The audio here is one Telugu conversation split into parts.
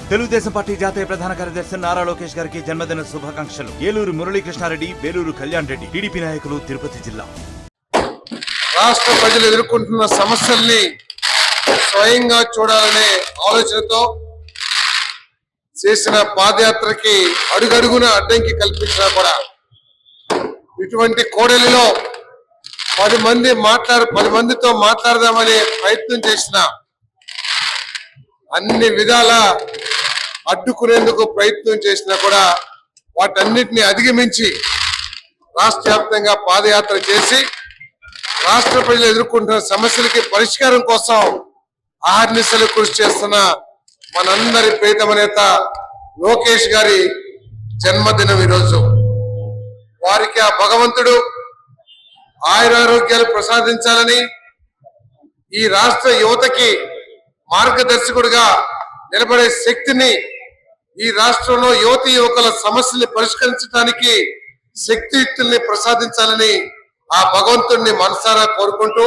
తెలుగుదేశం పార్టీ జాతీయ ప్రధాన కార్యదర్శి నారా లోకేష్ గారికి జన్మదిన శుభాకాంక్షలు. ఏలూరు మురళీకృష్ణారెడ్డి, వేలూరు కళ్యాణ్ రెడ్డి, టీడీపీ నాయకులు, తిరుపతి జిల్లా. రాష్ట్ర ప్రజలు ఎదుర్కొంటున్న సమస్యల్ని స్వయంగా చూడాలనే ఆలోచనతో చేసిన పాదయాత్రకి అడుగడుగున అడ్డంకి కల్పించినా కూడా ఇటువంటి కోడలిలో 10 మందితో మాట్లాడదామనే ప్రయత్నం చేసిన అన్ని విధాల అడ్డుకునేందుకు ప్రయత్నం చేసినా కూడా వాటన్నిటిని అధిగమించి రాష్ట్ర వ్యాప్తంగా పాదయాత్ర చేసి రాష్ట్ర ప్రజలు ఎదుర్కొంటున్న సమస్యలకి పరిష్కారం కోసం ఆహర్నిశలు కృషి చేస్తున్న మనందరి ప్రియతమ నేత లోకేష్ గారి జన్మదినం ఈరోజు. వారికి ఆ భగవంతుడు ఆయురారోగ్యాలు ప్రసాదించాలని, ఈ రాష్ట్ర యువతకి మార్గదర్శకుడిగా నిలబడే శక్తిని, ఈ రాష్ట్రంలో యువతి యువకుల సమస్యల్ని పరిష్కరించడానికి శక్తియుక్తుల్ని ప్రసాదించాలని ఆ భగవంతుడిని మనసారా కోరుకుంటూ,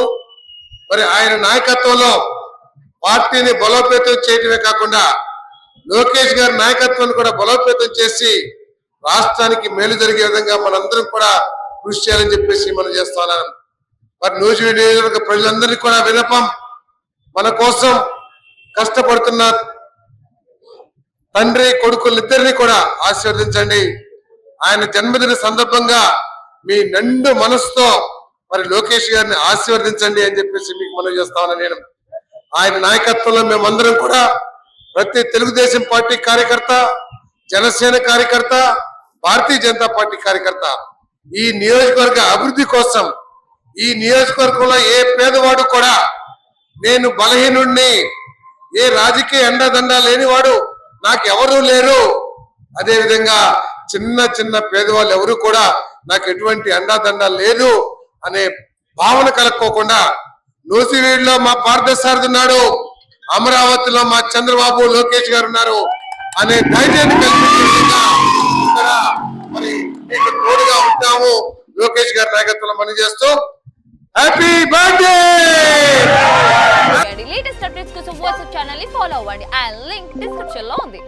మరి ఆయన నాయకత్వంలో పార్టీని బలోపేతం చేయటమే కాకుండా లోకేష్ గారి నాయకత్వాన్ని కూడా బలోపేతం చేసి రాష్ట్రానికి మేలు జరిగే విధంగా మనందరం కూడా కృషి చేయాలని చెప్పేసి మనం చేస్తున్నాం. మరి నూజివీడు నియోజకవర్గ ప్రజలందరినీ కూడా విన్నపం, మన కోసం కష్టపడుతున్న తండ్రి కొడుకులిద్దరినీ కూడా ఆశీర్వదించండి. ఆయన జన్మదిన సందర్భంగా మీ నిండు మనసుతో మరి లోకేష్ గారిని ఆశీర్వదించండి అని చెప్పేసి మీకు మనం చేస్తా ఉన్నాను. నేను ఆయన నాయకత్వంలో మేమందరం కూడా ప్రతి తెలుగుదేశం పార్టీ కార్యకర్త, జనసేన కార్యకర్త, భారతీయ జనతా పార్టీ కార్యకర్త ఈ నియోజకవర్గ అభివృద్ధి కోసం, ఈ నియోజకవర్గంలో ఏ పేదవాడు కూడా నేను బలహీనుడిని, ఏ రాజకీయ అండదండ లేనివాడు నాకు ఎవరూ లేరు, అదేవిధంగా చిన్న చిన్న పేదవాళ్ళు ఎవరు కూడా నాకు ఎటువంటి అండదండ లేదు అనే భావన కలుక్కోకుండా, నూజివీడులో మా పార్థసారథి ఉన్నాడు, అమరావతిలో మా చంద్రబాబు లోకేష్ గారు ఉన్నారు అనే ధైర్యాన్ని కల్పించేందుకు ఇక్కడ మరి మీకు తోడుగా ఉంటాము. లోకేష్ గారి నాయకత్వంలో పని చేస్తూ హ్యాపీ బర్త్డే. లేటెస్ట్ అప్డేట్స్ కోసం వాట్సాప్ ఛానల్ ని ఫాలో అవ్వండి. ఆ లింక్ డిస్క్రిప్షన్ లో ఉంది.